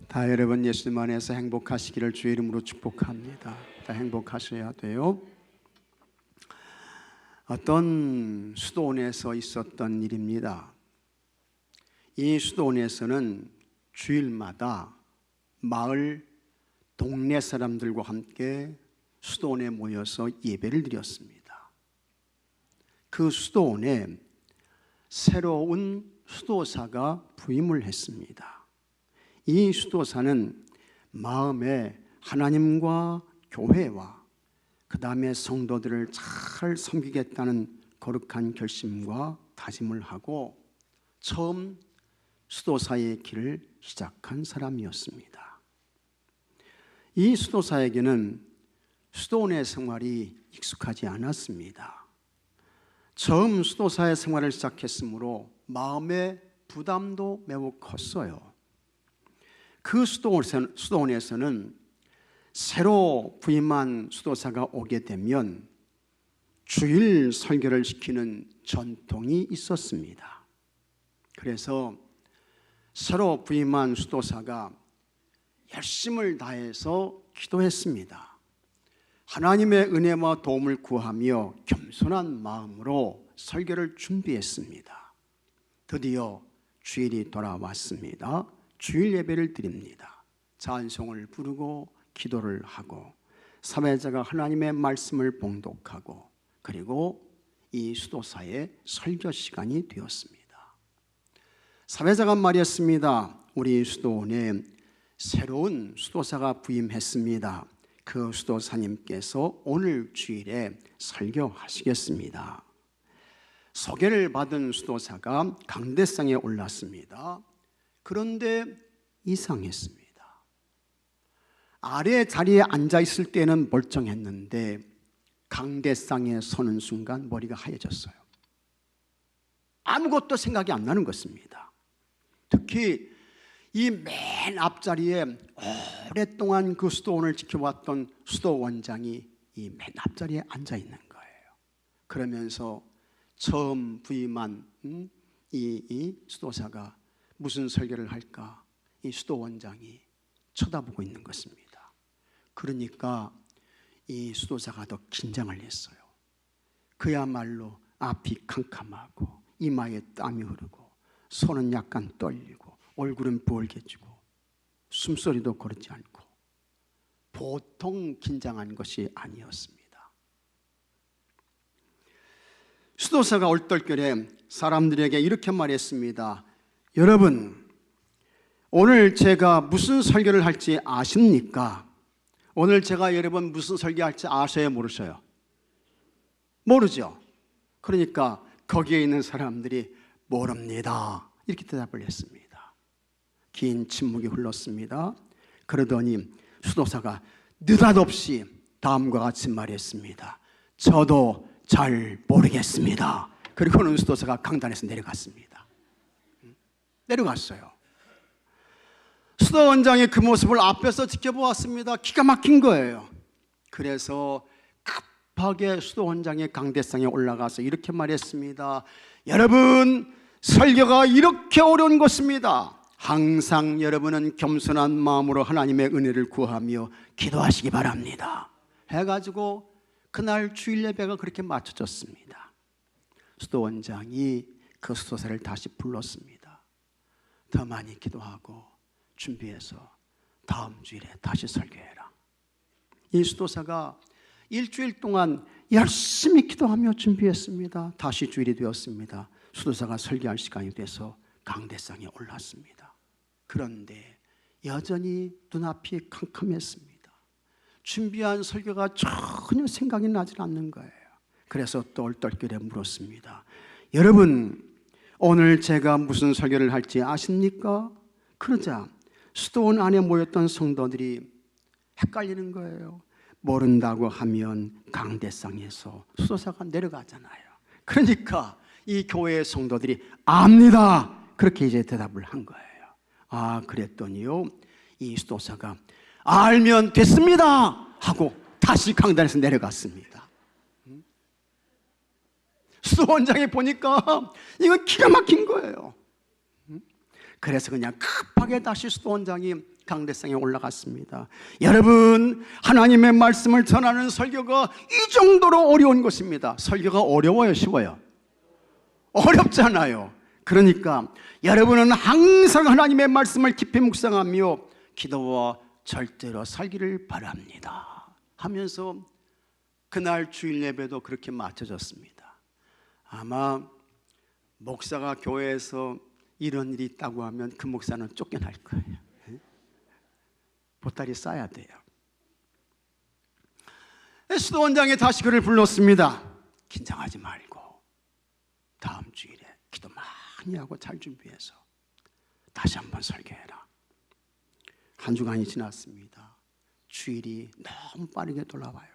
다 여러분 예수님 안에서 행복하시기를 주의 이름으로 축복합니다. 다 행복하셔야 돼요. 어떤 수도원에서 있었던 일입니다. 이 수도원에서는 주일마다 마을 동네 사람들과 함께 수도원에 모여서 예배를 드렸습니다. 그 수도원에 새로운 수도사가 부임을 했습니다. 이 수도사는 마음에 하나님과 교회와 그 다음에 성도들을 잘 섬기겠다는 거룩한 결심과 다짐을 하고 처음 수도사의 길을 시작한 사람이었습니다. 이 수도사에게는 수도원의 생활이 익숙하지 않았습니다. 처음 수도사의 생활을 시작했으므로 마음의 부담도 매우 컸어요. 그 수도원에서는 새로 부임한 수도사가 오게 되면 주일 설교를 시키는 전통이 있었습니다. 그래서 새로 부임한 수도사가 열심을 다해서 기도했습니다. 하나님의 은혜와 도움을 구하며 겸손한 마음으로 설교를 준비했습니다. 드디어 주일이 돌아왔습니다. 주일 예배를 드립니다. 찬송을 부르고 기도를 하고 사회자가 하나님의 말씀을 봉독하고 그리고 이 수도사의 설교 시간이 되었습니다. 사회자가 말했습니다. 우리 수도원에 새로운 수도사가 부임했습니다. 그 수도사님께서 오늘 주일에 설교하시겠습니다. 소개를 받은 수도사가 강대상에 올랐습니다. 그런데 이상했습니다. 아래 자리에 앉아 있을 때는 멀쩡했는데 강대상에 서는 순간 머리가 하얘졌어요. 아무것도 생각이 안 나는 것입니다. 특히 이 맨 앞자리에 오랫동안 그 수도원을 지켜왔던 수도원장이 이 맨 앞자리에 앉아 있는 거예요. 그러면서 처음 부임한 이 수도사가 무슨 설교를 할까 이 수도원장이 쳐다보고 있는 것입니다. 그러니까 이 수도사가 더 긴장을 했어요. 그야말로 앞이 캄캄하고 이마에 땀이 흐르고 손은 약간 떨리고 얼굴은 부얼개지고 숨소리도 거르지 않고 보통 긴장한 것이 아니었습니다. 수도사가 얼떨결에 사람들에게 이렇게 말했습니다. 여러분, 오늘 제가 무슨 설교를 할지 아십니까? 오늘 제가 여러분 무슨 설교할지 아셔요, 모르셔요? 모르죠. 그러니까 거기에 있는 사람들이 모릅니다. 이렇게 대답을 했습니다. 긴 침묵이 흘렀습니다. 그러더니 수도사가 느닷없이 다음과 같이 말했습니다. 저도 잘 모르겠습니다. 그리고는 수도사가 강단에서 내려갔습니다. 내려갔어요. 수도원장이 그 모습을 앞에서 지켜보았습니다. 기가 막힌 거예요. 그래서 급하게 수도원장의 강대상에 올라가서 이렇게 말했습니다. 여러분, 설교가 이렇게 어려운 것입니다. 항상 여러분은 겸손한 마음으로 하나님의 은혜를 구하며 기도하시기 바랍니다. 해가지고 그날 주일 예배가 그렇게 맞춰졌습니다. 수도원장이 그 수도사를 다시 불렀습니다. 더 많이 기도하고 준비해서 다음 주일에 다시 설교해라. 이 수도사가 일주일 동안 열심히 기도하며 준비했습니다. 다시 주일이 되었습니다. 수도사가 설교할 시간이 돼서 강대상에 올랐습니다. 그런데 여전히 눈앞이 캄캄했습니다. 준비한 설교가 전혀 생각이 나질 않는 거예요. 그래서 또 얼떨결에 물었습니다. 여러분, 오늘 제가 무슨 설교를 할지 아십니까? 그러자 수도원 안에 모였던 성도들이 헷갈리는 거예요. 모른다고 하면 강대상에서 수도사가 내려가잖아요. 그러니까 이 교회의 성도들이 압니다. 그렇게 이제 대답을 한 거예요. 아, 그랬더니요, 이 수도사가 알면 됐습니다 하고 다시 강단에서 내려갔습니다. 수도원장이 보니까 이건 기가 막힌 거예요. 그래서 그냥 급하게 다시 수도원장이 강대상에 올라갔습니다. 여러분, 하나님의 말씀을 전하는 설교가 이 정도로 어려운 것입니다. 설교가 어려워요, 쉬워요? 어렵잖아요. 그러니까 여러분은 항상 하나님의 말씀을 깊이 묵상하며 기도와 절대로 살기를 바랍니다 하면서 그날 주일 예배도 그렇게 맞춰졌습니다. 아마 목사가 교회에서 이런 일이 있다고 하면 그 목사는 쫓겨날 거예요. 보따리 싸야 돼요. 수도원장이 다시 그를 불렀습니다. 긴장하지 말고 다음 주일에 기도 많이 하고 잘 준비해서 다시 한번 설교해라. 한 주간이 지났습니다. 주일이 너무 빠르게 돌아와요.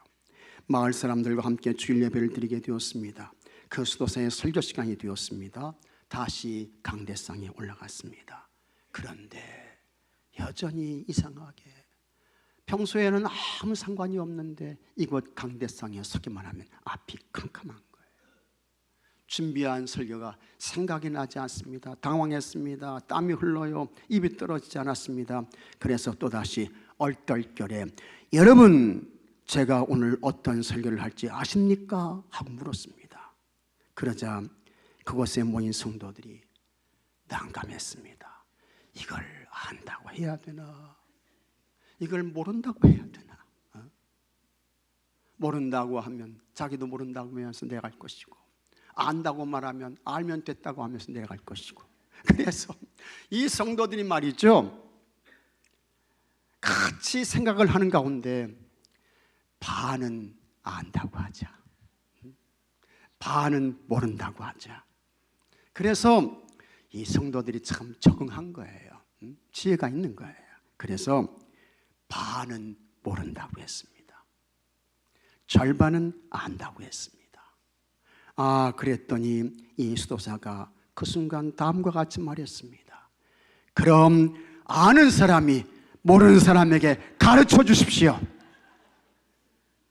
마을 사람들과 함께 주일 예배를 드리게 되었습니다. 그 수도사의 설교 시간이 되었습니다. 다시 강대상에 올라갔습니다. 그런데 여전히 이상하게 평소에는 아무 상관이 없는데 이곳 강대상에 서기만 하면 앞이 캄캄한 거예요. 준비한 설교가 생각이 나지 않습니다. 당황했습니다. 땀이 흘러요. 입이 떨어지지 않았습니다. 그래서 또다시 얼떨결에 여러분, 제가 오늘 어떤 설교를 할지 아십니까? 하고 물었습니다. 그러자 그곳에 모인 성도들이 난감했습니다. 이걸 안다고 해야 되나? 이걸 모른다고 해야 되나? 모른다고 하면 자기도 모른다고 하면서 내가 할 것이고, 안다고 말하면 알면 됐다고 하면서 내가 할 것이고. 그래서 이 성도들이 말이죠, 같이 생각을 하는 가운데 반은 안다고 하자, 반은 모른다고 하자. 그래서 이 성도들이 참 적응한 거예요. 지혜가 있는 거예요. 그래서 반은 모른다고 했습니다. 절반은 안다고 했습니다. 그랬더니 이 수도사가 그 순간 다음과 같이 말했습니다. 그럼 아는 사람이 모르는 사람에게 가르쳐 주십시오.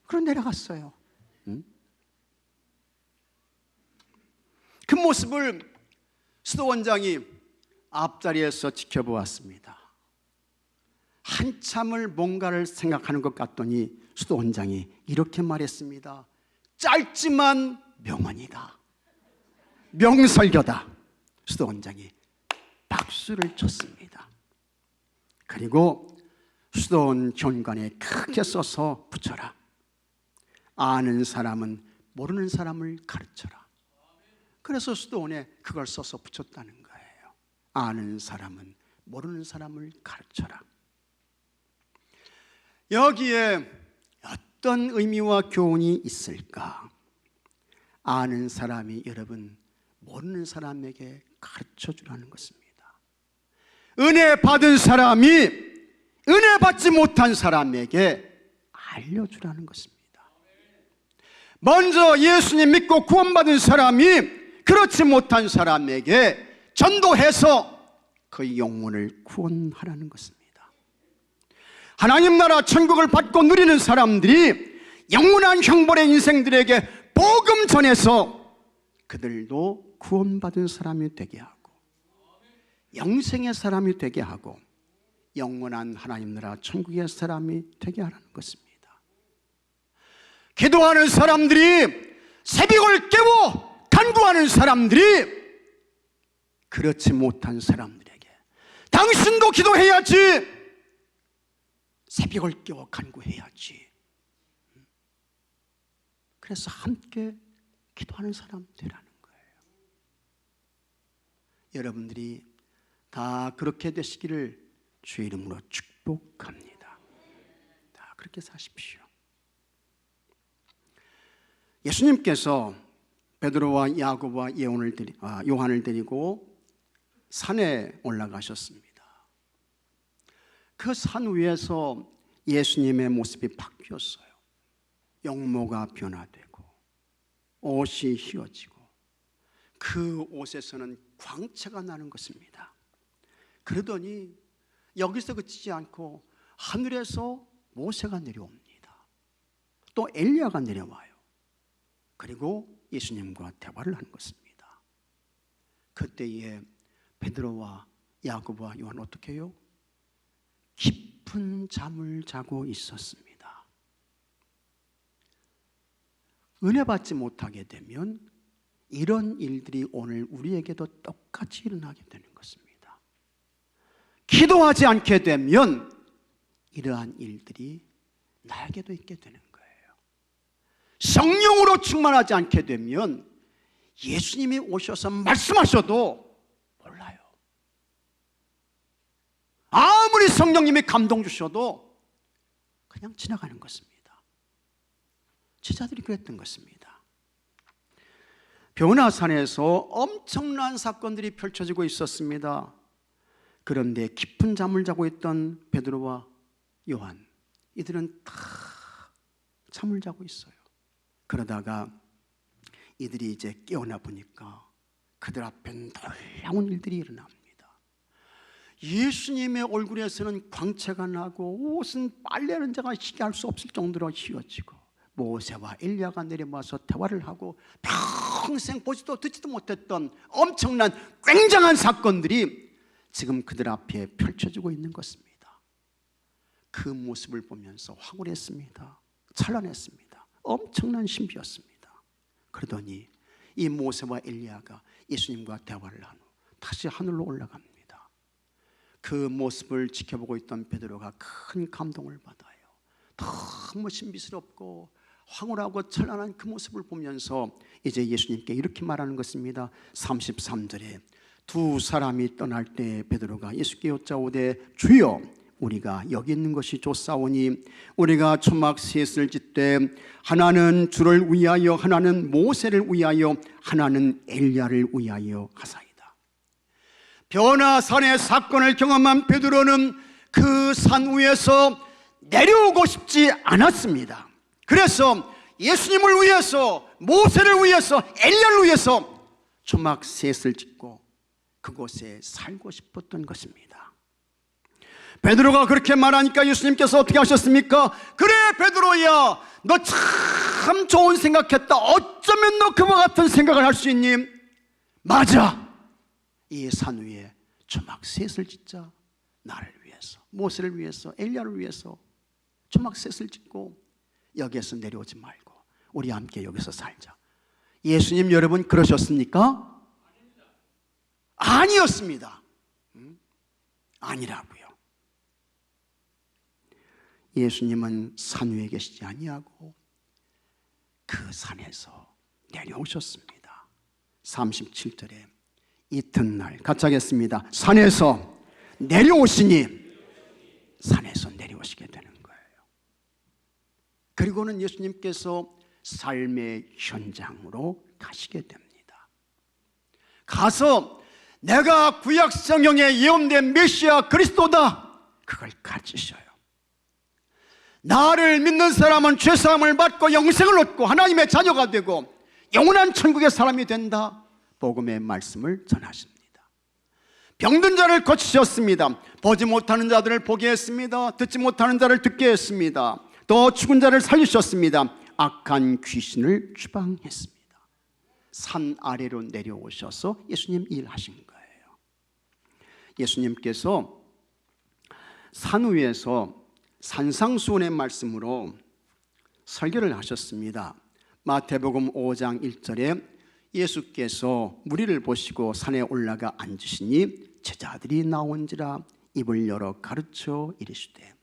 그럼 내려갔어요. 그 모습을 수도원장이 앞자리에서 지켜보았습니다. 한참을 뭔가를 생각하는 것 같더니 수도원장이 이렇게 말했습니다. 짧지만 명언이다, 명설교다. 수도원장이 박수를 쳤습니다. 그리고 수도원 현관에 크게 써서 붙여라. 아는 사람은 모르는 사람을 가르쳐라. 그래서 수도원에 그걸 써서 붙였다는 거예요. 아는 사람은 모르는 사람을 가르쳐라. 여기에 어떤 의미와 교훈이 있을까? 아는 사람이 여러분 모르는 사람에게 가르쳐 주라는 것입니다. 은혜 받은 사람이 은혜 받지 못한 사람에게 알려주라는 것입니다. 먼저 예수님 믿고 구원받은 사람이 그렇지 못한 사람에게 전도해서 그 영혼을 구원하라는 것입니다. 하나님 나라 천국을 받고 누리는 사람들이 영원한 형벌의 인생들에게 복음 전해서 그들도 구원받은 사람이 되게 하고 영생의 사람이 되게 하고 영원한 하나님 나라 천국의 사람이 되게 하라는 것입니다. 기도하는 사람들이 새벽을 깨워 간구하는 사람들이 그렇지 못한 사람들에게 당신도 기도해야지, 새벽을 깨워 간구해야지. 그래서 함께 기도하는 사람 되라는 거예요. 여러분들이 다 그렇게 되시기를 주의 이름으로 축복합니다. 다 그렇게 사십시오. 예수님께서 베드로와 야고보와 요한을 데리고 산에 올라가셨습니다. 그 산 위에서 예수님의 모습이 바뀌었어요. 영모가 변화되고 옷이 휘어지고 그 옷에서는 광채가 나는 것입니다. 그러더니 여기서 그치지 않고 하늘에서 모세가 내려옵니다. 또 엘리야가 내려와요. 그리고 예수님과 대화를 하는 것입니다. 그때에 베드로와 야고보와 요한 어떻게 해요? 깊은 잠을 자고 있었습니다. 은혜 받지 못하게 되면 이런 일들이 오늘 우리에게도 똑같이 일어나게 되는 것입니다. 기도하지 않게 되면 이러한 일들이 나에게도 있게 되는 거예요. 성령으로 충만하지 않게 되면 예수님이 오셔서 말씀하셔도 몰라요. 아무리 성령님이 감동 주셔도 그냥 지나가는 것입니다. 제자들이 그랬던 것입니다. 변화산에서 엄청난 사건들이 펼쳐지고 있었습니다. 그런데 깊은 잠을 자고 있던 베드로와 요한, 이들은 다 잠을 자고 있어요. 그러다가 이들이 이제 깨어나 보니까 그들 앞엔 놀라운 일들이 일어납니다. 예수님의 얼굴에서는 광채가 나고 옷은 빨래하는 자가 시기할 수 없을 정도로 휘어지고, 모세와 엘리야가 내려와서 대화를 하고 평생 보지도 듣지도 못했던 엄청난 굉장한 사건들이 지금 그들 앞에 펼쳐지고 있는 것입니다. 그 모습을 보면서 황홀했습니다. 찬란했습니다. 엄청난 신비였습니다. 그러더니 이 모세와 엘리야가 예수님과 대화를 한 후 다시 하늘로 올라갑니다. 그 모습을 지켜보고 있던 베드로가 큰 감동을 받아요. 너무 신비스럽고 황홀하고 찬란한 그 모습을 보면서 이제 예수님께 이렇게 말하는 것입니다. 33절에 두 사람이 떠날 때 베드로가 예수께 여짜오되 주여, 우리가 여기 있는 것이 좋사오니 우리가 초막 셋을 짓되 하나는 주를 위하여, 하나는 모세를 위하여, 하나는 엘리야를 위하여 하사이다. 변화산의 사건을 경험한 베드로는 그 산 위에서 내려오고 싶지 않았습니다. 그래서 예수님을 위해서, 모세를 위해서, 엘리야를 위해서 초막 셋을 짓고 그곳에 살고 싶었던 것입니다. 베드로가 그렇게 말하니까 예수님께서 어떻게 하셨습니까? 그래 베드로야, 너 참 좋은 생각했다. 어쩌면 너 그와 같은 생각을 할 수 있니? 맞아, 이 산 위에 초막 셋을 짓자. 나를 위해서, 모세를 위해서, 엘리야를 위해서 초막 셋을 짓고 여기에서 내려오지 말고 우리 함께 여기서 살자. 예수님 여러분 그러셨습니까? 아니었습니다. 아니라고요. 예수님은 산 위에 계시지 아니하고 그 산에서 내려오셨습니다. 37절에 이튿날 같이 하겠습니다. 산에서 내려오시니, 산에서 내려오시게 되는 거예요. 그리고는 예수님께서 삶의 현장으로 가시게 됩니다. 가서 내가 구약 성경에 예언된 메시아 그리스도다, 그걸 가르치셔요. 나를 믿는 사람은 죄사함을 받고 영생을 얻고 하나님의 자녀가 되고 영원한 천국의 사람이 된다, 복음의 말씀을 전하십니다. 병든 자를 고치셨습니다. 보지 못하는 자들을 보게 했습니다. 듣지 못하는 자를 듣게 했습니다. 또 죽은 자를 살리셨습니다. 악한 귀신을 추방했습니다. 산 아래로 내려오셔서 예수님 일하신 거예요. 예수님께서 산 위에서 산상수훈의 말씀으로 설교를 하셨습니다. 마태복음 5장 1절에 예수께서 무리를 보시고 산에 올라가 앉으시니 제자들이 나온지라 입을 열어 가르쳐 이르시되,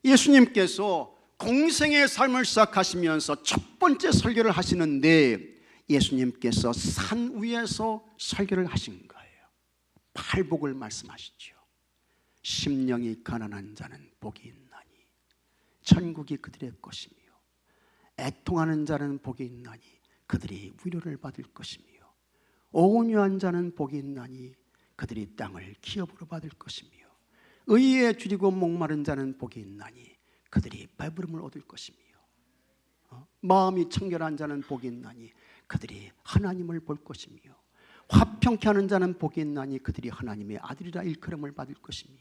예수님께서 공생의 삶을 시작하시면서 첫 번째 설교를 하시는데 예수님께서 산 위에서 설교를 하신 거예요. 팔복을 말씀하시죠. 심령이 가난한 자는 복이 있나니 천국이 그들의 것이며, 애통하는 자는 복이 있나니 그들이 위로를 받을 것이며, 온유한 자는 복이 있나니 그들이 땅을 기업으로 받을 것이며, 의에 줄이고 목마른 자는 복이 있나니 그들이 배부름을 얻을 것이며, 마음이 청결한 자는 복이 있나니 그들이 하나님을 볼 것이며, 화평케 하는 자는 복이 있나니 그들이 하나님의 아들이라 일컬음을 받을 것이며,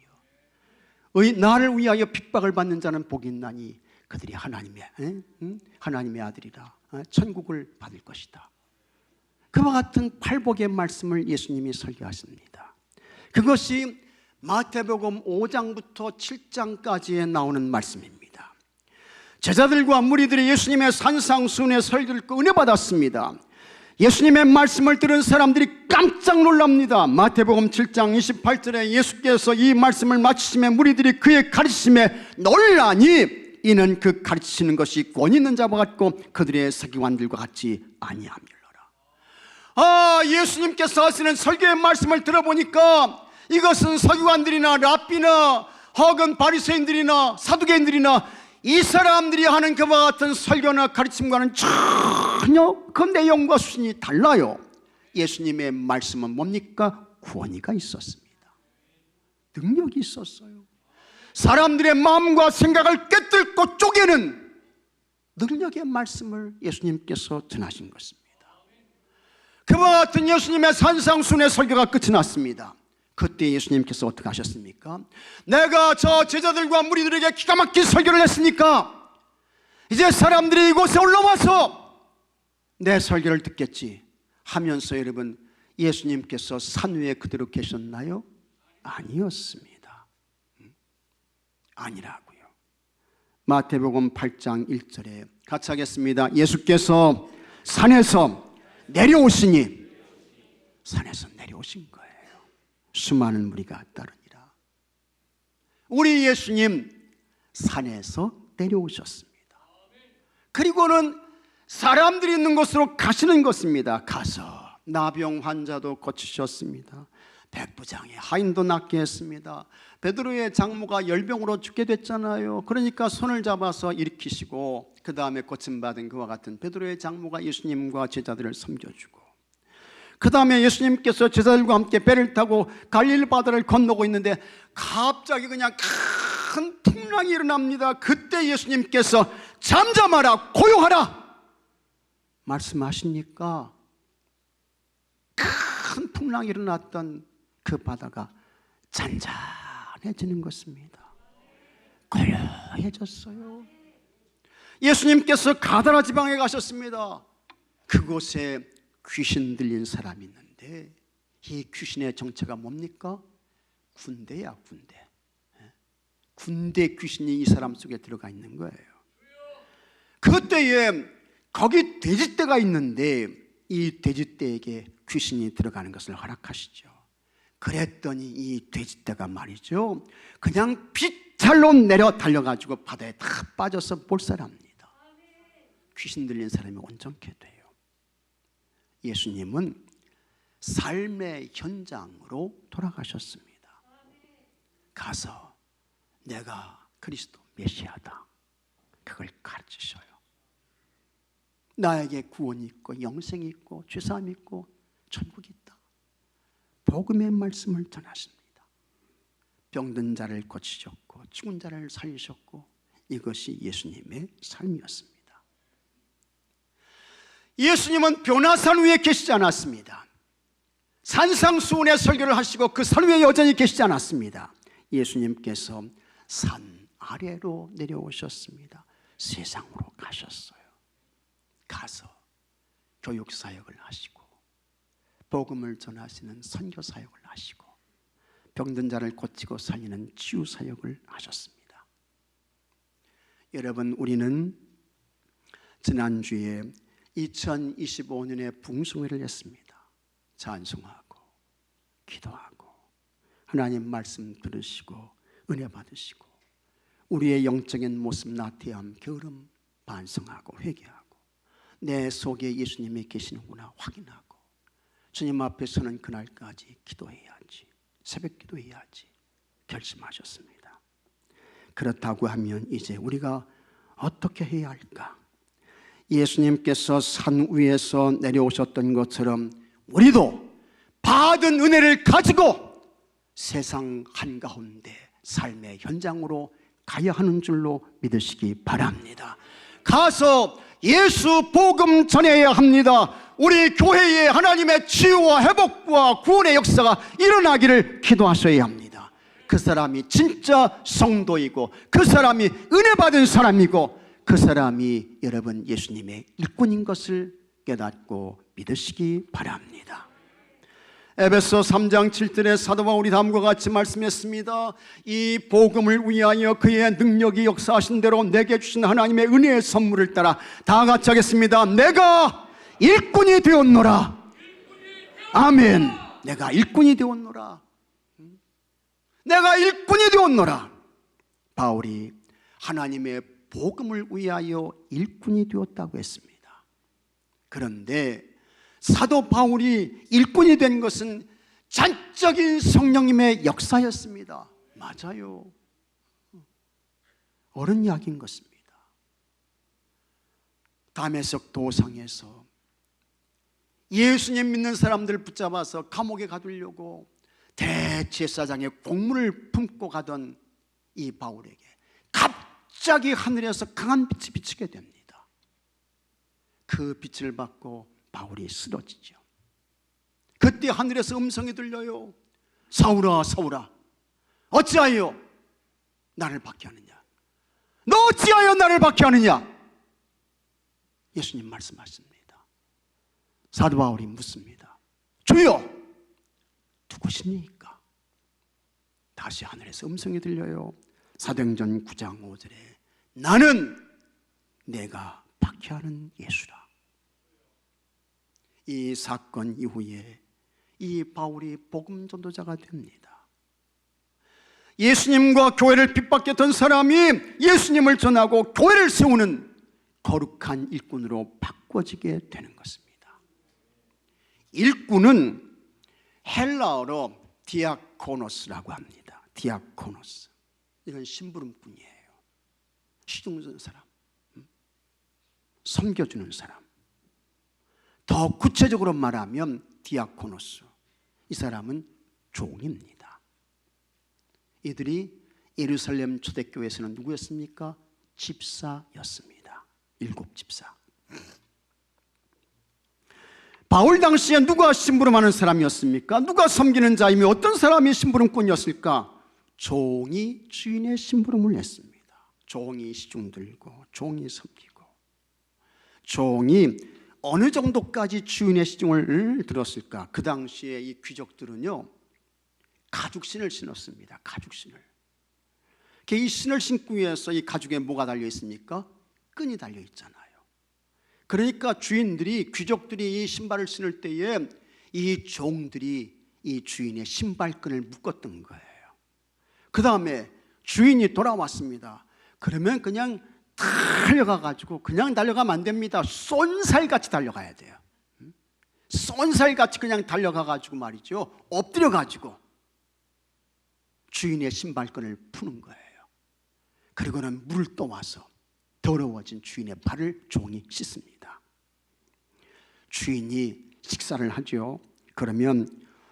나를 위하여 핍박을 받는 자는 복이 있나니 그들이 하나님의 아들이라 천국을 받을 것이다. 그와 같은 팔복의 말씀을 예수님이 설교하십니다. 그것이 마태복음 5장부터 7장까지에 나오는 말씀입니다. 제자들과 무리들이 예수님의 산상수훈의 설교를 듣고 은혜 받았습니다. 예수님의 말씀을 들은 사람들이 깜짝 놀랍니다. 마태복음 7장 28절에 예수께서 이 말씀을 마치시며 무리들이 그의 가르치심에 놀라니 이는 그 가르치시는 것이 권 있는 자와 같고 그들의 서기관들과 같이 아니함이로라. 예수님께서 하시는 설교의 말씀을 들어보니까 이것은 서기관들이나 랍비나 혹은 바리새인들이나 사두개인들이나 이 사람들이 하는 그와 같은 설교나 가르침과는 전혀 그 내용과 수준이 달라요. 예수님의 말씀은 뭡니까? 구원이가 있었습니다. 능력이 있었어요. 사람들의 마음과 생각을 꿰뚫고 쪼개는 능력의 말씀을 예수님께서 전하신 것입니다. 그와 같은 예수님의 산상수훈의 설교가 끝이 났습니다. 그때 예수님께서 어떻게 하셨습니까? 내가 저 제자들과 무리들에게 기가 막힌 설교를 했으니까 이제 사람들이 이곳에 올라와서 내 설교를 듣겠지 하면서 여러분, 예수님께서 산 위에 그대로 계셨나요? 아니었습니다. 아니라고요. 마태복음 8장 1절에 같이 하겠습니다. 예수께서 산에서 내려오시니, 산에서 내려오신 거예요. 수많은 무리가 따르니라. 우리 예수님 산에서 내려오셨습니다. 그리고는 사람들이 있는 곳으로 가시는 것입니다. 가서 나병 환자도 고치셨습니다. 백부장의 하인도 낫게 했습니다. 베드로의 장모가 열병으로 죽게 됐잖아요. 그러니까 손을 잡아서 일으키시고 그 다음에 고침받은 그와 같은 베드로의 장모가 예수님과 제자들을 섬겨주고, 그 다음에 예수님께서 제자들과 함께 배를 타고 갈릴리 바다를 건너고 있는데 갑자기 그냥 큰 풍랑이 일어납니다. 그때 예수님께서 잠잠하라, 고요하라 말씀하시니까 큰 풍랑이 일어났던 그 바다가 잔잔해지는 것입니다. 고요해졌어요. 예수님께서 가다라 지방에 가셨습니다. 그곳에 귀신 들린 사람이 있는데 이 귀신의 정체가 뭡니까? 군대야, 군대. 군대 귀신이 이 사람 속에 들어가 있는 거예요. 그때에 거기 돼지떼가 있는데 이 돼지떼에게 귀신이 들어가는 것을 허락하시죠. 그랬더니 이 돼지떼가 말이죠, 그냥 빗살로 내려 달려가지고 바다에 다 빠져서 몰살합니다. 귀신 들린 사람이 온전케 돼요. 예수님은 삶의 현장으로 돌아가셨습니다. 가서 내가 그리스도 메시아다, 그걸 가르치셔요. 나에게 구원이 있고 영생이 있고 죄사함이 있고 천국이 있다, 복음의 말씀을 전하십니다. 병든 자를 고치셨고 죽은 자를 살리셨고 이것이 예수님의 삶이었습니다. 예수님은 변화산 위에 계시지 않았습니다. 산상수훈의 설교를 하시고 그 산 위에 여전히 계시지 않았습니다. 예수님께서 산 아래로 내려오셨습니다. 세상으로 가셨어요. 가서 교육사역을 하시고 복음을 전하시는 선교사역을 하시고 병든 자를 고치고 살리는 치유사역을 하셨습니다. 여러분, 우리는 지난주에 2025년에 붕송회를 했습니다. 찬송하고 기도하고 하나님 말씀 들으시고 은혜 받으시고 우리의 영적인 모습 나태함 게으름 반성하고 회개하고 내 속에 예수님이 계시는구나 확인하고 주님 앞에 서는 그날까지 기도해야지, 새벽 기도해야지 결심하셨습니다. 그렇다고 하면 이제 우리가 어떻게 해야 할까? 예수님께서 산 위에서 내려오셨던 것처럼 우리도 받은 은혜를 가지고 세상 한가운데 삶의 현장으로 가야 하는 줄로 믿으시기 바랍니다. 가서 예수 복음 전해야 합니다. 우리 교회에 하나님의 치유와 회복과 구원의 역사가 일어나기를 기도하셔야 합니다. 그 사람이 진짜 성도이고 그 사람이 은혜 받은 사람이고 그 사람이 여러분 예수님의 일꾼인 것을 깨닫고 믿으시기 바랍니다. 에베소 3장 7절에 사도 바울이 다음과 같이 말씀했습니다. 이 복음을 위하여 그의 능력이 역사하신 대로 내게 주신 하나님의 은혜의 선물을 따라 다 같이 하겠습니다. 내가 일꾼이 되었노라. 아멘. 내가 일꾼이 되었노라. 내가 일꾼이 되었노라. 바울이 하나님의 복음을 위하여 일꾼이 되었다고 했습니다. 그런데 사도 바울이 일꾼이 된 것은 전적인 성령님의 역사였습니다. 맞아요. 옳은 이야기인 것입니다. 다메섹 도상에서 예수님 믿는 사람들 붙잡아서 감옥에 가두려고 대제사장의 공문을 품고 가던 이 바울에게 갑자기 하늘에서 강한 빛이 비치게 됩니다. 그 빛을 받고 바울이 쓰러지죠. 그때 하늘에서 음성이 들려요. 사울아 사울아 어찌하여 나를 박해하느냐? 너 어찌하여 나를 박해하느냐? 예수님 말씀하십니다. 사도 바울이 묻습니다. 주여 누구십니까? 다시 하늘에서 음성이 들려요. 사도행전 9장 5절에 나는 내가 박해하는 예수라. 이 사건 이후에 이 바울이 복음 전도자가 됩니다. 예수님과 교회를 핍박했던 사람이 예수님을 전하고 교회를 세우는 거룩한 일꾼으로 바꿔지게 되는 것입니다. 일꾼은 헬라어로 디아코노스라고 합니다. 디아코노스. 이건 심부름꾼이에요. 시중주는 사람, 섬겨주는 사람. 더 구체적으로 말하면 디아코노스, 이 사람은 종입니다. 이들이 예루살렘 초대교회에서는 누구였습니까? 집사였습니다. 7집사. 바울 당시에 누가 심부름하는 사람이었습니까? 누가 섬기는 자이며 어떤 사람이 심부름꾼이었을까? 종이 주인의 심부름을 했습니다. 종이 시중 들고 종이 섬기고, 종이 어느 정도까지 주인의 시중을 들었을까? 그 당시에 이 귀족들은요 가죽신을 신었습니다. 가죽신을. 이 신을 신기 위해서 이 가죽에 뭐가 달려 있습니까? 끈이 달려 있잖아요. 그러니까 주인들이, 귀족들이 이 신발을 신을 때에 이 종들이 이 주인의 신발끈을 묶었던 거예요. 그 다음에 주인이 돌아왔습니다. 그러면 그냥 달려가가지고, 그냥 달려가면 안 됩니다. 쏜살같이 달려가야 돼요. 쏜살같이 그냥 달려가가지고 말이죠, 엎드려가지고 주인의 신발끈을 푸는 거예요. 그리고는 물을 떠와서 더러워진 주인의 발을 종이 씻습니다. 주인이 식사를 하죠. 그러면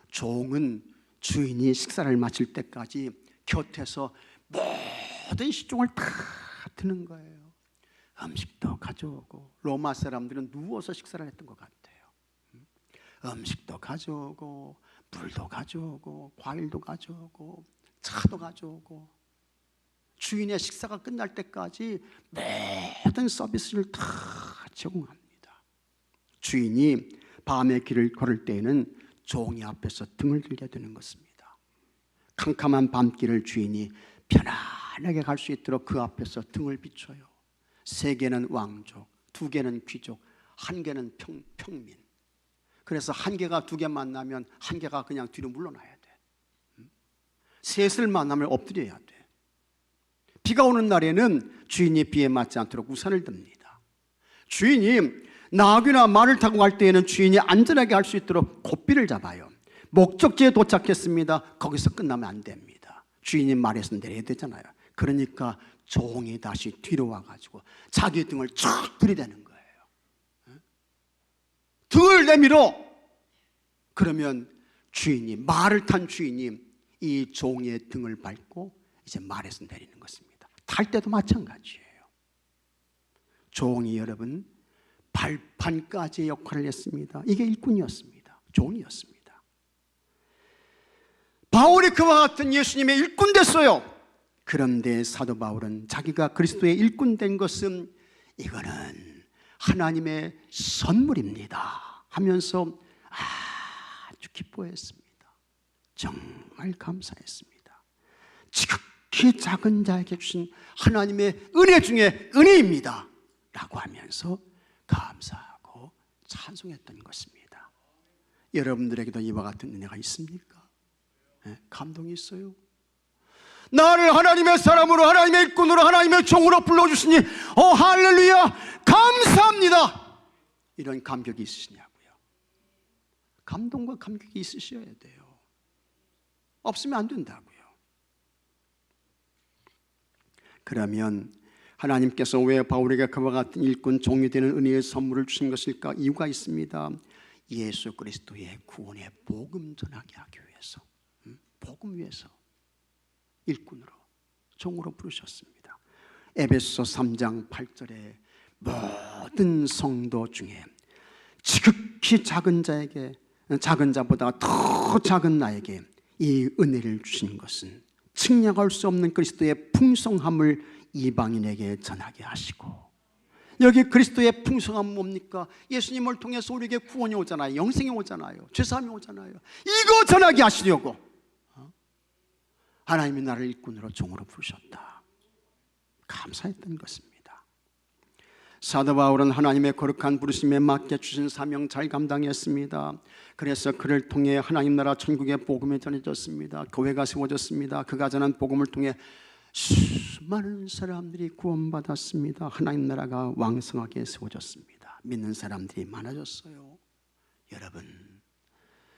종은 주인이 식사를 마칠 때까지 곁에서 모든 시중을 다 드는 거예요. 음식도 가져오고, 로마 사람들은 누워서 식사를 했던 것 같아요. 음식도 가져오고, 물도 가져오고, 과일도 가져오고, 차도 가져오고, 주인의 식사가 끝날 때까지 모든 서비스를 다 제공합니다. 주인이 밤에 길을 걸을 때에는 종이 앞에서 등을 들게 되는 것입니다. 캄캄한 밤길을 주인이 편안하게 갈 수 있도록 그 앞에서 등을 비춰요. 3개는 왕족, 2개는 귀족, 1개는 평민. 그래서 1개가 2개 만나면 1개가 그냥 뒤로 물러나야 돼. 3을 만나면 엎드려야 돼. 비가 오는 날에는 주인이 비에 맞지 않도록 우산을 듭니다. 주인이 나귀나 말을 타고 갈 때에는 주인이 안전하게 할 수 있도록 고삐를 잡아요. 목적지에 도착했습니다. 거기서 끝나면 안 됩니다. 주인이 말에서 내려야 되잖아요. 그러니까 종이 다시 뒤로 와가지고 자기 등을 쫙 들이대는 거예요. 등을 내밀어. 그러면 주인이, 말을 탄 주인이 이 종의 등을 밟고 이제 말에서 내리는 것입니다. 탈 때도 마찬가지예요. 종이 여러분 발판까지의 역할을 했습니다. 이게 일꾼이었습니다. 종이었습니다. 바울이 그와 같은 예수님의 일꾼 됐어요. 그런데 사도 바울은 자기가 그리스도의 일꾼 된 것은 이거는 하나님의 선물입니다 하면서 아주 기뻐했습니다. 정말 감사했습니다. 지극히 작은 자에게 주신 하나님의 은혜 중에 은혜입니다 라고 하면서 감사하고 찬송했던 것입니다. 여러분들에게도 이와 같은 은혜가 있습니까? 네, 감동이 있어요. 나를 하나님의 사람으로, 하나님의 일꾼으로, 하나님의 종으로 불러주시니 할렐루야 감사합니다. 이런 감격이 있으시냐고요. 감동과 감격이 있으셔야 돼요. 없으면 안 된다고요. 그러면 하나님께서 왜 바울에게 그와 같은 일꾼 종이 되는 은혜의 선물을 주신 것일까? 이유가 있습니다. 예수 그리스도의 구원의 복음 전하게 하기 위해서, 복음 위해서 일꾼으로, 종으로 부르셨습니다. 에베소 3장 8절에 모든 성도 중에 지극히 작은 자에게, 작은 자보다 더 작은 나에게 이 은혜를 주신 것은 측량할 수 없는 그리스도의 풍성함을 이방인에게 전하게 하시고, 여기 그리스도의 풍성함은 뭡니까? 예수님을 통해서 우리에게 구원이 오잖아요. 영생이 오잖아요. 죄사함이 오잖아요. 이거 전하게 하시려고 하나님이 나를 일꾼으로 종으로 부르셨다. 감사했던 것입니다. 사도 바울은 하나님의 거룩한 부르심에 맞게 주신 사명 잘 감당했습니다. 그래서 그를 통해 하나님 나라 천국의 복음이 전해졌습니다. 교회가 세워졌습니다. 그가 전한 복음을 통해 수많은 사람들이 구원받았습니다. 하나님 나라가 왕성하게 세워졌습니다. 믿는 사람들이 많아졌어요. 여러분,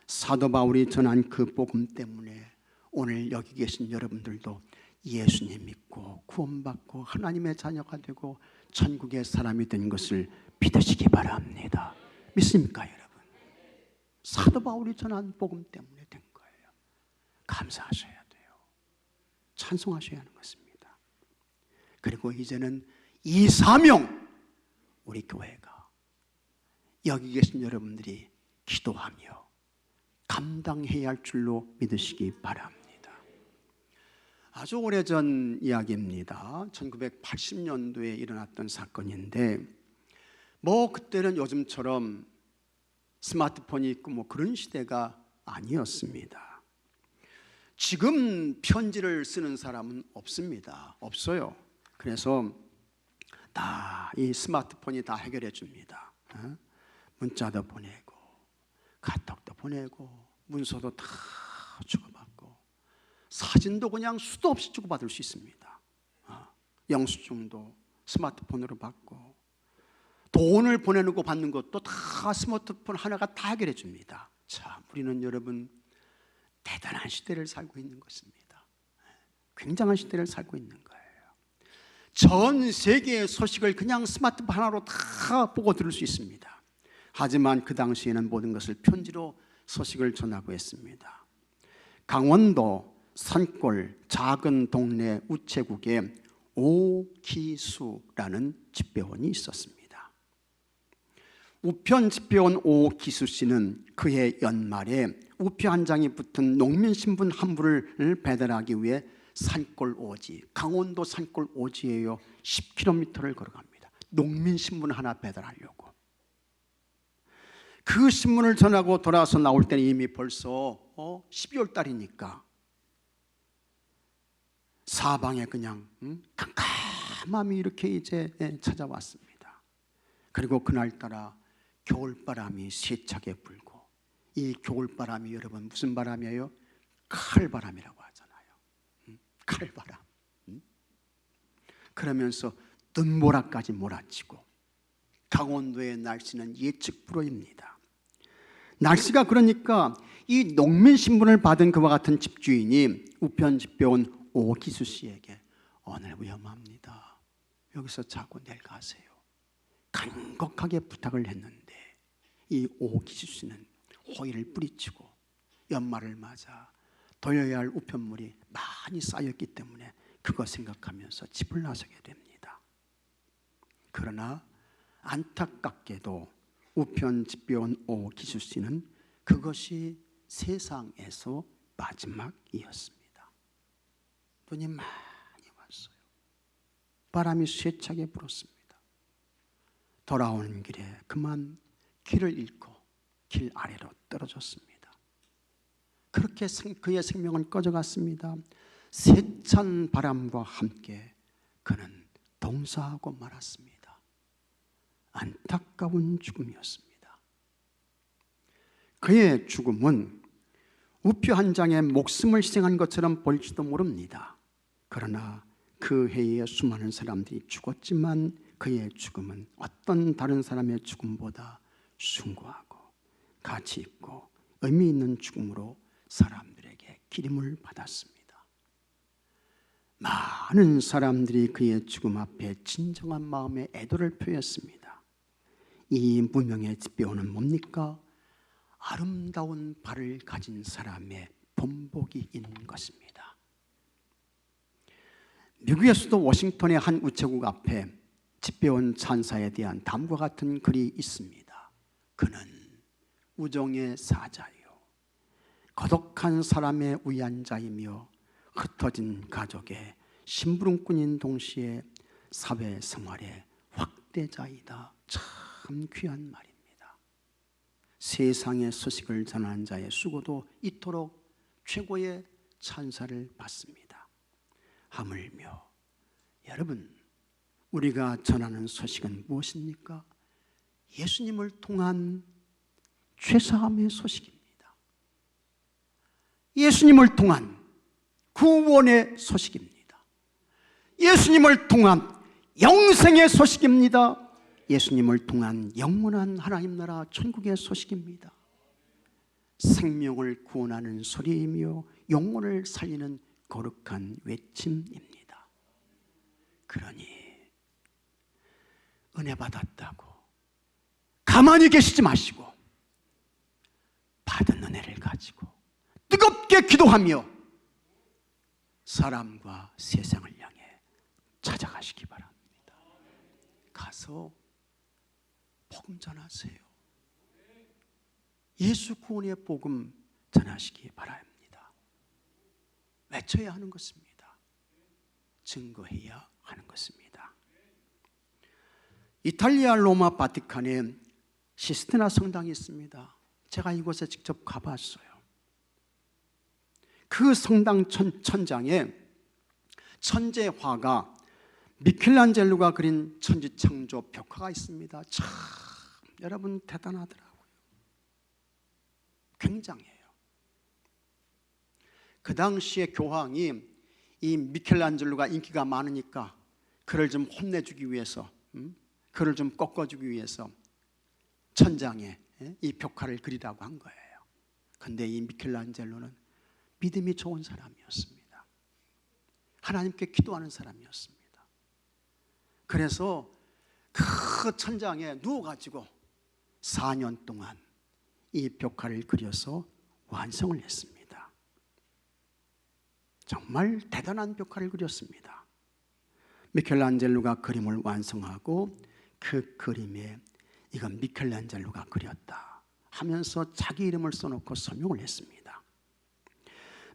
사도 바울이 전한 그 복음 때문에 오늘 여기 계신 여러분들도 예수님 믿고 구원받고 하나님의 자녀가 되고 천국의 사람이 된 것을 믿으시기 바랍니다. 믿습니까 여러분? 사도 바울이 전한 복음 때문에 된 거예요. 감사하셔야 돼요. 찬송하셔야 하는 것입니다. 그리고 이제는 이 사명, 우리 교회가 여기 계신 여러분들이 기도하며 감당해야 할 줄로 믿으시기 바랍니다. 아주 오래전 이야기입니다. 1980년도에 일어났던 사건인데, 그때는 요즘처럼 스마트폰이 있고 그런 시대가 아니었습니다. 지금 편지를 쓰는 사람은 없습니다. 없어요. 그래서 다 이 스마트폰이 다 해결해 줍니다. 문자도 보내고 카톡도 보내고 문서도 다 주고받고 사진도 그냥 수도 없이 주고받을 수 있습니다. 영수증도 스마트폰으로 받고 돈을 보내는 거 받는 것도 다 스마트폰 하나가 다 해결해 줍니다. 참, 우리는 여러분 대단한 시대를 살고 있는 것입니다. 굉장한 시대를 살고 있는 거예요. 전 세계의 소식을 그냥 스마트폰 하나로 다 보고 들을 수 있습니다. 하지만 그 당시에는 모든 것을 편지로 소식을 전하고 했습니다. 강원도 산골 작은 동네 우체국에 오기수라는 집배원이 있었습니다. 우편 집배원 오기수 씨는 그해 연말에 우표 한 장이 붙은 농민신문 한 부를 배달하기 위해 산골 오지, 강원도 산골 오지에요 10km를 걸어갑니다. 농민신문 하나 배달하려고. 그 신문을 전하고 돌아와서 나올 때는 이미 벌써 12월 달이니까 사방에 그냥 캄캄함이 이렇게 이제 찾아왔습니다. 그리고 그날따라 겨울바람이 세차게 불고, 이 겨울바람이 여러분 무슨 바람이에요? 칼바람이라고 하잖아요. 칼바람. 그러면서 눈보라까지 몰아치고 강원도의 날씨는 예측불허입니다. 날씨가 그러니까 이 농민신문을 받은 그와 같은 집주인이 우편 집배원 오기수 씨에게 오늘 위험합니다. 여기서 자고 내일 가세요. 간곡하게 부탁을 했는데 이 오기수 씨는 호의를 뿌리치고 연말을 맞아 돌려야 할 우편물이 많이 쌓였기 때문에 그거 생각하면서 집을 나서게 됩니다. 그러나 안타깝게도 우편 집배원 오기수 씨는 그것이 세상에서 마지막이었습니다. 눈이 많이 왔어요. 바람이 쇠차게 불었습니다. 돌아오는 길에 그만 길을 잃고 길 아래로 떨어졌습니다. 그렇게 그의 생명은 꺼져갔습니다. 세찬 바람과 함께 그는 동사하고 말았습니다. 안타까운 죽음이었습니다. 그의 죽음은 우표 한 장에 목숨을 희생한 것처럼 보일지도 모릅니다. 그러나 그 해에 수많은 사람들이 죽었지만 그의 죽음은 어떤 다른 사람의 죽음보다 숭고하고 가치 있고 의미 있는 죽음으로 사람들에게 기림을 받았습니다. 많은 사람들이 그의 죽음 앞에 진정한 마음의 애도를 표했습니다. 이 무명의 집배오는 뭡니까? 아름다운 발을 가진 사람의 본보기 있는 것입니다. 미국의 수도 워싱턴의 한 우체국 앞에 집배온 찬사에 대한 다음과 같은 글이 있습니다. 그는 우정의 사자요, 거독한 사람의 위안자이며 흩어진 가족의 심부름꾼인 동시에 사회생활의 확대자이다. 참 귀한 말입니다. 세상의 소식을 전하는 자의 수고도 이토록 최고의 찬사를 받습니다. 하물며 여러분, 우리가 전하는 소식은 무엇입니까? 예수님을 통한 죄사함의 소식입니다. 예수님을 통한 구원의 소식입니다. 예수님을 통한 영생의 소식입니다. 예수님을 통한 영원한 하나님 나라 천국의 소식입니다. 생명을 구원하는 소리이며 영혼을 살리는 거룩한 외침입니다. 그러니 은혜 받았다고 가만히 계시지 마시고 받은 은혜를 가지고 뜨겁게 기도하며 사람과 세상을 향해 찾아가시기 바랍니다. 가서 복음 전하세요. 예수 구원의 복음 전하시기 바랍니다. 외쳐야 하는 것입니다. 증거해야 하는 것입니다. 이탈리아 로마 바티칸에 시스티나 성당이 있습니다. 제가 이곳에 직접 가봤어요. 그 성당 천장에 천재화가 미켈란젤로가 그린 천지창조 벽화가 있습니다. 참 여러분 대단하더라고요. 굉장해요. 그 당시에 교황이 이 미켈란젤로가 인기가 많으니까 그를 좀 혼내주기 위해서, 그를 좀 꺾어주기 위해서 천장에 이 벽화를 그리라고 한 거예요. 근데 이 미켈란젤로는 믿음이 좋은 사람이었습니다. 하나님께 기도하는 사람이었습니다. 그래서 그 천장에 누워가지고 4년 동안 이 벽화를 그려서 완성을 했습니다. 정말 대단한 벽화를 그렸습니다. 미켈란젤로가 그림을 완성하고 그 그림에 이건 미켈란젤로가 그렸다 하면서 자기 이름을 써놓고 서명을 했습니다.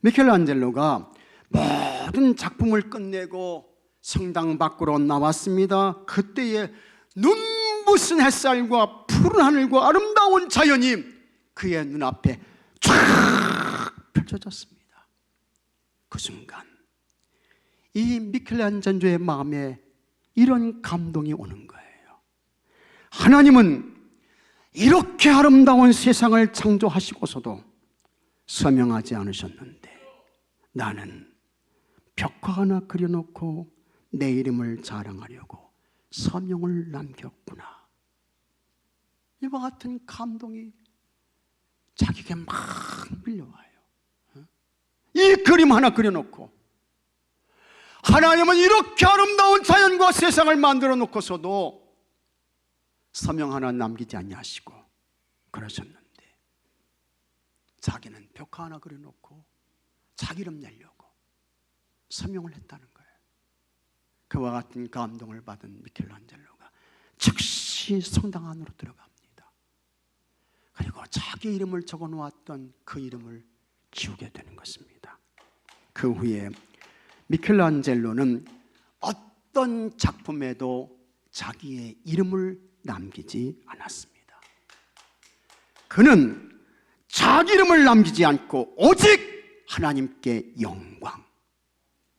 미켈란젤로가 모든 작품을 끝내고 성당 밖으로 나왔습니다. 그때에 눈부신 햇살과 푸른 하늘과 아름다운 자연이 그의 눈앞에 쫙 펼쳐졌습니다. 그 순간 이 미켈란젤로의 마음에 이런 감동이 오는 거예요. 하나님은 이렇게 아름다운 세상을 창조하시고서도 서명하지 않으셨는데 나는 벽화 하나 그려놓고 내 이름을 자랑하려고 서명을 남겼구나. 이와 같은 감동이 자기에게 막 밀려와요. 이 그림 하나 그려놓고 하나님은 이렇게 아름다운 자연과 세상을 만들어 놓고서도 서명 하나 남기지 아니하시고 그러셨는데 자기는 벽화 하나 그려놓고 자기 이름 내려고 서명을 했다는 거예요. 그와 같은 감동을 받은 미켈란젤로가 즉시 성당 안으로 들어갑니다. 그리고 자기 이름을 적어 놓았던 그 이름을 지우게 되는 것입니다. 그 후에 미켈란젤로는 어떤 작품에도 자기의 이름을 남기지 않았습니다. 그는 자기 이름을 남기지 않고 오직 하나님께 영광,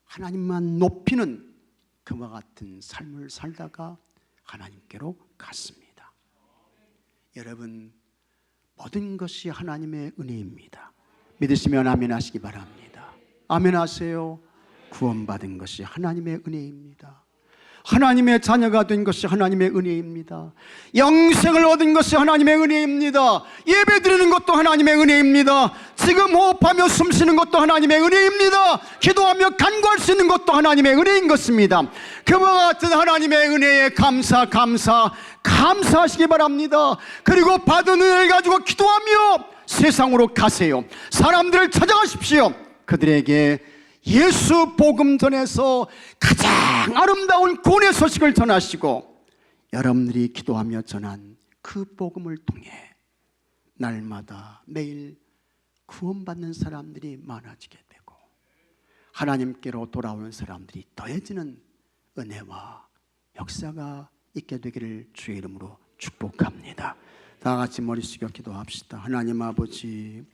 하나님만 높이는 그와 같은 삶을 살다가 하나님께로 갔습니다. 여러분, 모든 것이 하나님의 은혜입니다. 믿으시면 아멘 하시기 바랍니다. 아멘 하세요. 구원받은 것이 하나님의 은혜입니다. 하나님의 자녀가 된 것이 하나님의 은혜입니다. 영생을 얻은 것이 하나님의 은혜입니다. 예배드리는 것도 하나님의 은혜입니다. 지금 호흡하며 숨쉬는 것도 하나님의 은혜입니다. 기도하며 간구할 수 있는 것도 하나님의 은혜인 것입니다. 그와 같은 하나님의 은혜에 감사하시기 바랍니다. 그리고 받은 은혜를 가지고 기도하며 세상으로 가세요. 사람들을 찾아가십시오. 그들에게 예수 복음 전에서 가장 아름다운 구원의 소식을 전하시고, 여러분들이 기도하며 전한 그 복음을 통해 날마다 매일 구원받는 사람들이 많아지게 되고 하나님께로 돌아오는 사람들이 더해지는 은혜와 역사가 있게 되기를 주의 이름으로 축복합니다. 다 같이 머리 숙여 기도합시다. 하나님 아버지,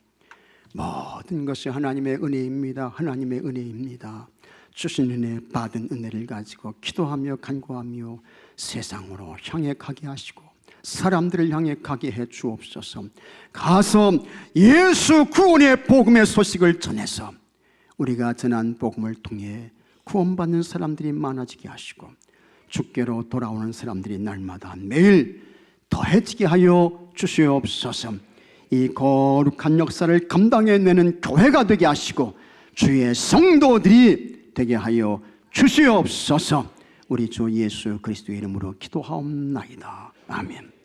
모든 것이 하나님의 은혜입니다. 하나님의 은혜입니다. 주신 은혜, 받은 은혜를 가지고 기도하며 간구하며 세상으로 향해 가게 하시고 사람들을 향해 가게 해 주옵소서. 가서 예수 구원의 복음의 소식을 전해서 우리가 전한 복음을 통해 구원받는 사람들이 많아지게 하시고 주께로 돌아오는 사람들이 날마다 매일 더해지게 하여 주시옵소서. 이 거룩한 역사를 감당해내는 교회가 되게 하시고 주의 성도들이 되게 하여 주시옵소서. 우리 주 예수 그리스도의 이름으로 기도하옵나이다. 아멘.